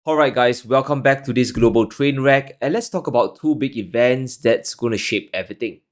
Alright guys, welcome back to this global train wreck and let's talk about two big events that's going to shape everything.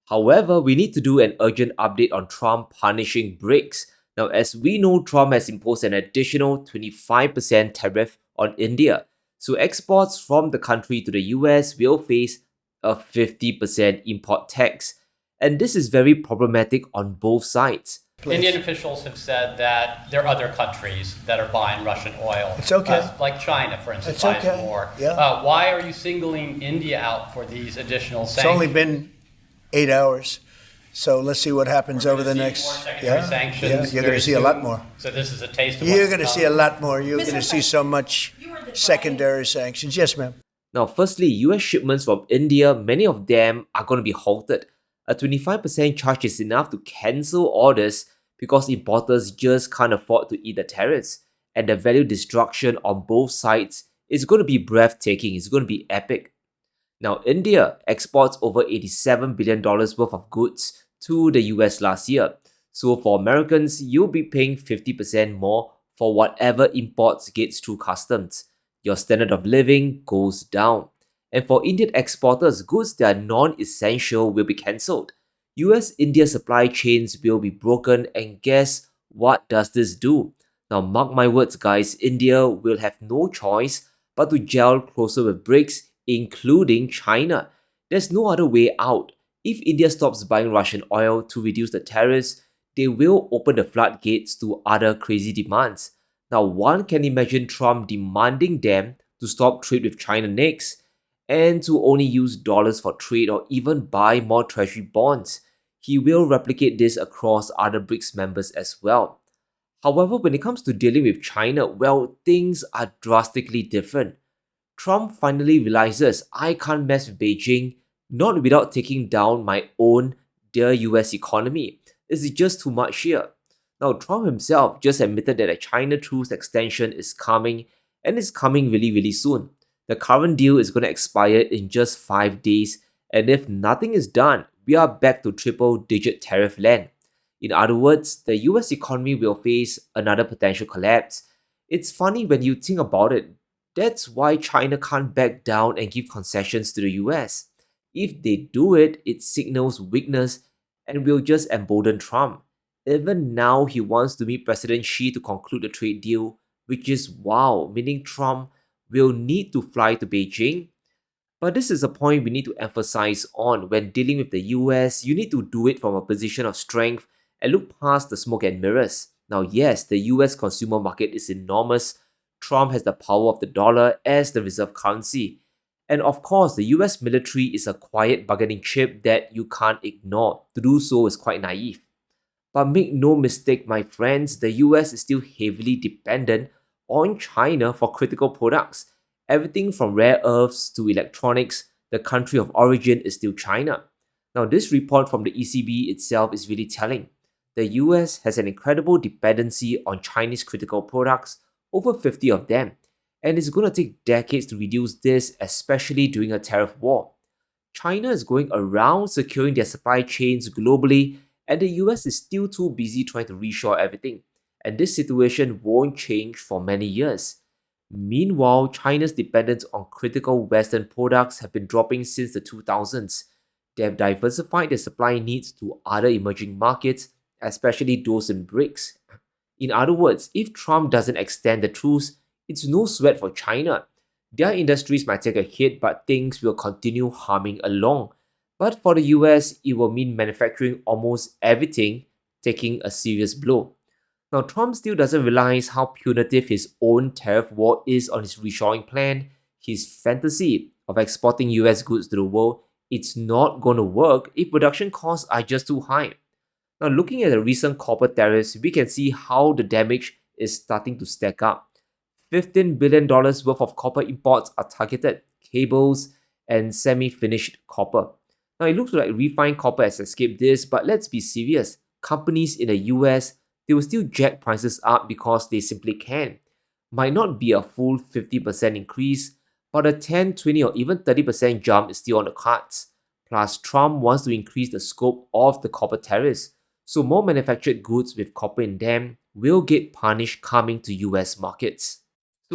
However, we need to do an urgent update on Trump punishing BRICS. Now, as we know, Trump has imposed an additional 25% tariff on India. So exports from the country to the US will face a 50% import tax. And this is very problematic on both sides. Indian officials have said that there are other countries that are buying Russian oil. It's okay. Like China, for instance, It's buys okay. more. Yeah. Why are you singling India out for these additional It's sanctions? only been 8 hours, so let's see what happens over the next. More secondary sanctions You're going to see a lot more. So this is a taste of You're what's going to come. see a lot more. You're going to see so much secondary sanctions. Yes, ma'am. Now, firstly, US shipments from India, many of them are going to be halted. A 25% charge is enough to cancel orders because importers just can't afford to eat the tariffs. And the value destruction on both sides is going to be breathtaking, it's going to be epic. Now, India exports over $87 billion worth of goods to the US last year. So for Americans, you'll be paying 50% more for whatever imports gets through customs. Your standard of living goes down. And for Indian exporters, goods that are non-essential will be cancelled. US-India supply chains will be broken, and guess what does this do? Now mark my words guys, India will have no choice but to gel closer with BRICS, including China. There's no other way out. If India stops buying Russian oil to reduce the tariffs, they will open the floodgates to other crazy demands. Now, one can imagine Trump demanding them to stop trade with China next and to only use dollars for trade or even buy more treasury bonds. He will replicate this across other BRICS members as well. However, when it comes to dealing with China, well, things are drastically different. Trump finally realizes I can't mess with Beijing, not without taking down my own dear US economy. It's just too much here. Now, Trump himself just admitted that a China truce extension is coming and it's coming really soon. The current deal is going to expire in just 5 days, and if nothing is done, we are back to triple digit tariff land. In other words, the US economy will face another potential collapse. It's funny when you think about it. That's why China can't back down and give concessions to the US. If they do it, it signals weakness and will just embolden Trump. Even now, he wants to meet President Xi to conclude the trade deal, which is wow, meaning Trump will need to fly to Beijing. But this is a point we need to emphasize on. When dealing with the US, you need to do it from a position of strength and look past the smoke and mirrors. Now, yes, the US consumer market is enormous. Trump has the power of the dollar as the reserve currency. And of course, the US military is a quiet bargaining chip that you can't ignore. To do so is quite naive. But make no mistake, my friends, the US is still heavily dependent on China for critical products. Everything from rare earths to electronics, the country of origin is still China. Now, this report from the ECB itself is really telling. The US has an incredible dependency on Chinese critical products, over 50 of them, and it's going to take decades to reduce this, especially during a tariff war. China is going around securing their supply chains globally, and the US is still too busy trying to reshore everything. And this situation won't change for many years. Meanwhile, China's dependence on critical Western products have been dropping since the 2000s. They have diversified their supply needs to other emerging markets, especially those in BRICS. In other words, if Trump doesn't extend the truce, it's no sweat for China. Their industries might take a hit, but things will continue humming along. But for the US, it will mean manufacturing almost everything taking a serious blow. Now, Trump still doesn't realize how punitive his own tariff war is on his reshoring plan. His fantasy of exporting US goods to the world, it's not going to work if production costs are just too high. Now, looking at the recent copper tariffs, we can see how the damage is starting to stack up. $15 billion worth of copper imports are targeted, cables, and semi-finished copper. Now, it looks like refined copper has escaped this, but let's be serious. Companies in the US, they will still jack prices up because they simply can. Might not be a full 50% increase, but a 10, 20, or even 30% jump is still on the cards. Plus, Trump wants to increase the scope of the copper tariffs, so more manufactured goods with copper in them will get punished coming to US markets.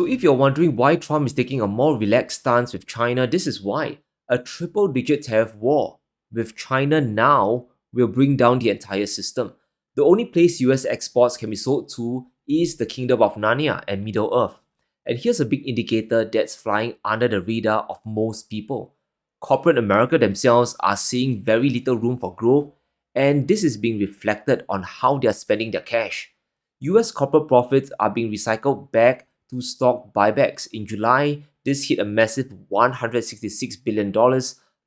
So if you're wondering why Trump is taking a more relaxed stance with China, this is why. A triple-digit tariff war with China now will bring down the entire system. The only place US exports can be sold to is the Kingdom of Narnia and Middle Earth. And here's a big indicator that's flying under the radar of most people. Corporate America themselves are seeing very little room for growth, and this is being reflected on how they are spending their cash. US corporate profits are being recycled back to stock buybacks. In July, this hit a massive $166 billion,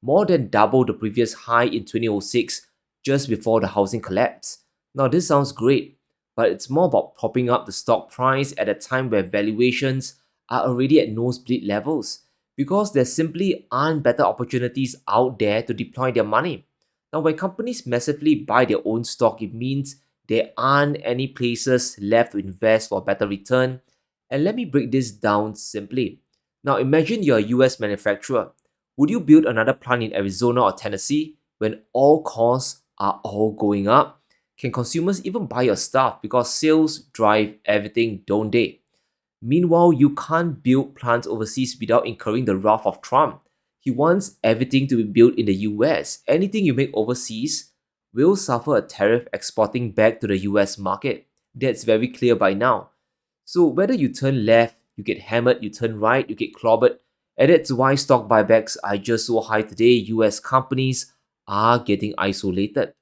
more than double the previous high in 2006, just before the housing collapse. Now, this sounds great, but it's more about propping up the stock price at a time where valuations are already at nosebleed levels, because there simply aren't better opportunities out there to deploy their money. Now, when companies massively buy their own stock, it means there aren't any places left to invest for a better return. And let me break this down simply. Now, imagine you're a US manufacturer. Would you build another plant in Arizona or Tennessee when all costs are all going up? Can consumers even buy your stuff because sales drive everything, don't they? Meanwhile, you can't build plants overseas without incurring the wrath of Trump. He wants everything to be built in the US. Anything you make overseas will suffer a tariff exporting back to the US market. That's very clear by now. So whether you turn left, you get hammered, you turn right, you get clobbered. And that's why stock buybacks are just so high today. US companies are getting isolated.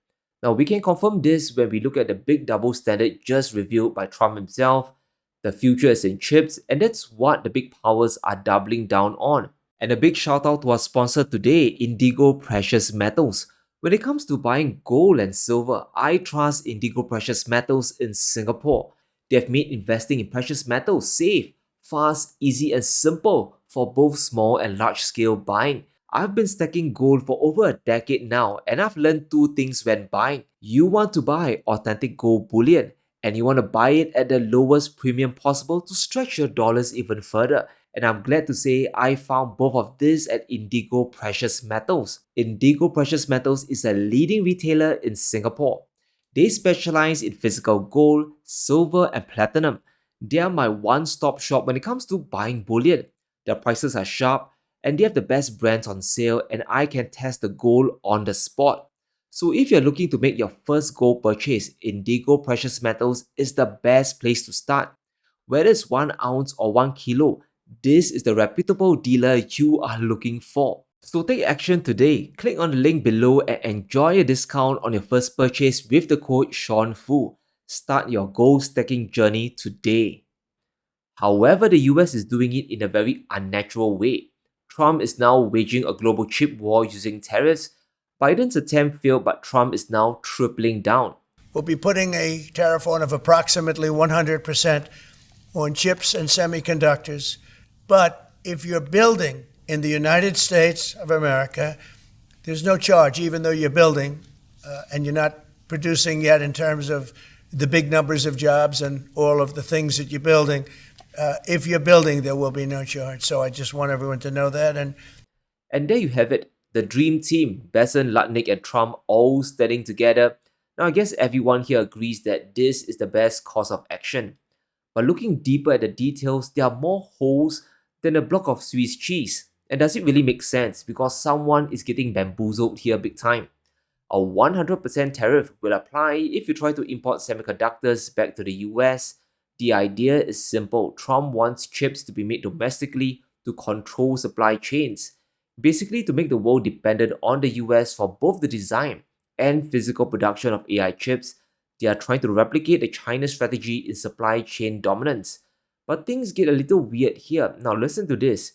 Now, we can confirm this when we look at the big double standard just revealed by Trump himself. The future is in chips, and that's what the big powers are doubling down on. And a big shout out to our sponsor today, Indigo Precious Metals. When it comes to buying gold and silver, I trust Indigo Precious Metals in Singapore. They have made investing in precious metals safe, fast, easy, and simple for both small and large scale buying. I've been stacking gold for over a decade now, and I've learned two things when buying. You want to buy authentic gold bullion, and you want to buy it at the lowest premium possible to stretch your dollars even further. And I'm glad to say I found both of this at Indigo Precious Metals. Indigo Precious Metals is a leading retailer in Singapore. They specialize in physical gold, silver, and platinum. They are my one-stop shop when it comes to buying bullion. Their prices are sharp, and they have the best brands on sale, and I can test the gold on the spot. So if you're looking to make your first gold purchase, Indigo Precious Metals is the best place to start. Whether it's 1 ounce or 1 kilo, this is the reputable dealer you are looking for. So take action today. Click on the link below and enjoy a discount on your first purchase with the code SEANFOO. Start your gold stacking journey today. However, the US is doing it in a very unnatural way. Trump is now waging a global chip war using tariffs. Biden's attempt failed, but Trump is now tripling down. We'll be putting a tariff on of approximately 100% on chips and semiconductors. But if you're building in the United States of America, there's no charge, even though you're building and you're not producing yet in terms of the big numbers of jobs and all of the things that you're building. If you're building, there will be no charge. So I just want everyone to know that. And there you have it. The dream team, Besson, Lutnick, and Trump all standing together. Now, I guess everyone here agrees that this is the best course of action. But looking deeper at the details, there are more holes than a block of Swiss cheese. And does it really make sense? Because someone is getting bamboozled here big time. A 100% tariff will apply if you try to import semiconductors back to the US. The idea is simple. Trump wants chips to be made domestically to control supply chains. Basically, to make the world dependent on the US for both the design and physical production of AI chips. They are trying to replicate the China strategy in supply chain dominance. But things get a little weird here. Now listen to this.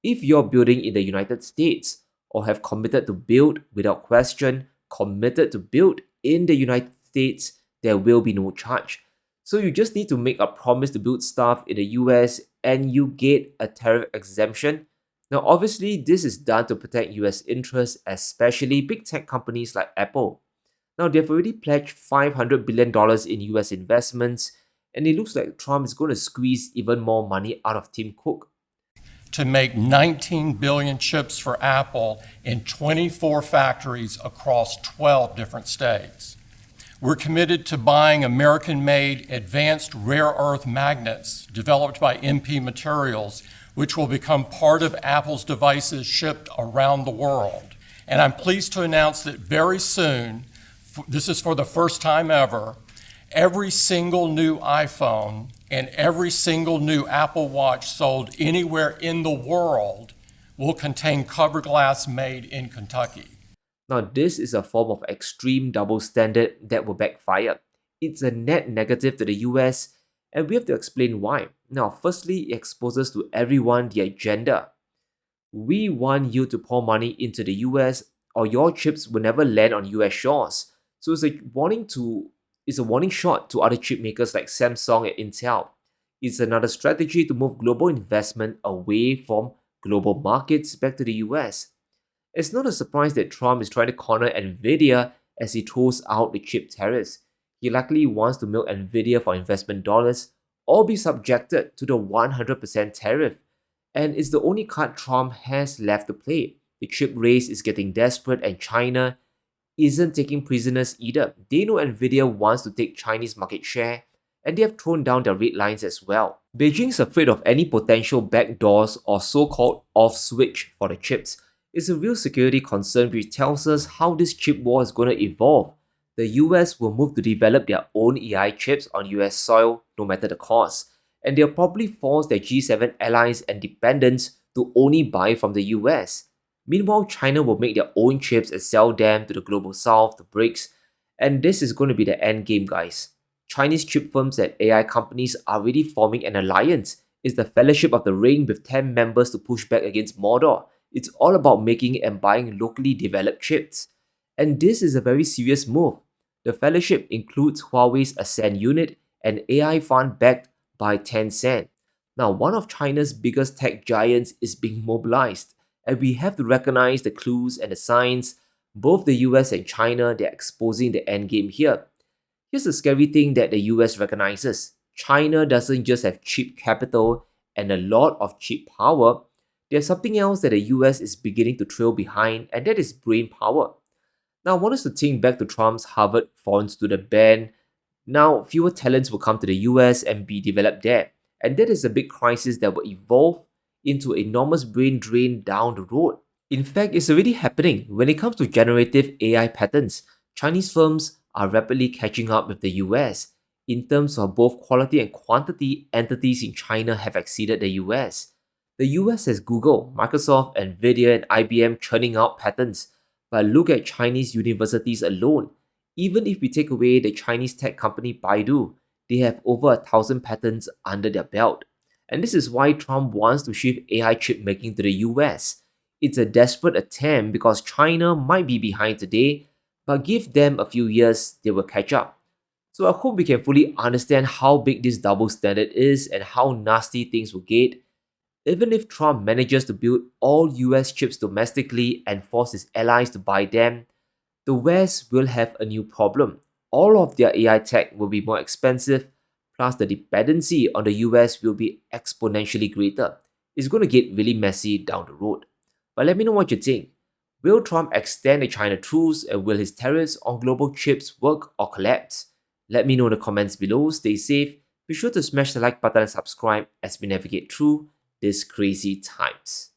If you're building in the United States or have committed to build without question, committed to build in the United States, there will be no charge. So you just need to make a promise to build stuff in the US and you get a tariff exemption. Now obviously this is done to protect US interests, especially big tech companies like Apple. Now they've already pledged $500 billion in US investments, and it looks like Trump is going to squeeze even more money out of Tim Cook. To make 19 billion chips for Apple in 24 factories across 12 different states. We're committed to buying American-made advanced rare earth magnets developed by MP Materials, which will become part of Apple's devices shipped around the world. And I'm pleased to announce that very soon, this is for the first time ever, every single new iPhone and every single new Apple Watch sold anywhere in the world will contain cover glass made in Kentucky. Now, this is a form of extreme double standard that will backfire. It's a net negative to the US, and we have to explain why. Now, firstly, it exposes to everyone the agenda. We want you to pour money into the US, or your chips will never land on US shores. So it's a warning shot to other chip makers like Samsung and Intel. It's another strategy to move global investment away from global markets back to the US. It's not a surprise that Trump is trying to corner Nvidia as he throws out the chip tariffs. He likely wants to milk Nvidia for investment dollars or be subjected to the 100% tariff. And it's the only card Trump has left to play. The chip race is getting desperate and China isn't taking prisoners either. They know Nvidia wants to take Chinese market share and they have thrown down their red lines as well. Beijing's afraid of any potential backdoors or so-called off switch for the chips. It's a real security concern which tells us how this chip war is going to evolve. The US will move to develop their own AI chips on US soil no matter the cost, and they'll probably force their G7 allies and dependents to only buy from the US. Meanwhile, China will make their own chips and sell them to the global south, the BRICS, and this is going to be the end game, guys. Chinese chip firms and AI companies are already forming an alliance. It's the Fellowship of the Ring with 10 members to push back against Mordor. It's all about making and buying locally developed chips. And this is a very serious move. The fellowship includes Huawei's Ascend unit, an AI fund backed by Tencent. Now, one of China's biggest tech giants is being mobilized, and we have to recognize the clues and the signs. Both the US and China, they're exposing the endgame here. Here's the scary thing that the US recognizes. China doesn't just have cheap capital and a lot of cheap power. There's something else that the US is beginning to trail behind, and that is brain power. Now, I want us to think back to Trump's Harvard foreign student ban. Now, fewer talents will come to the US and be developed there, and that is a big crisis that will evolve into enormous brain drain down the road. In fact, it's already happening. When it comes to generative AI patterns, Chinese firms are rapidly catching up with the US. In terms of both quality and quantity, entities in China have exceeded the US. The US has Google, Microsoft, Nvidia, and IBM churning out patents. But look at Chinese universities alone. Even if we take away the Chinese tech company Baidu, they have over 1,000 patents under their belt. And this is why Trump wants to shift AI chip making to the US. It's a desperate attempt because China might be behind today, but give them a few years, they will catch up. So I hope we can fully understand how big this double standard is and how nasty things will get. Even if Trump manages to build all US chips domestically and force his allies to buy them, the West will have a new problem. All of their AI tech will be more expensive, plus the dependency on the US will be exponentially greater. It's going to get really messy down the road. But let me know what you think. Will Trump extend the China truce and will his tariffs on global chips work or collapse? Let me know in the comments below. Stay safe. Be sure to smash the like button and subscribe as we navigate through these crazy times.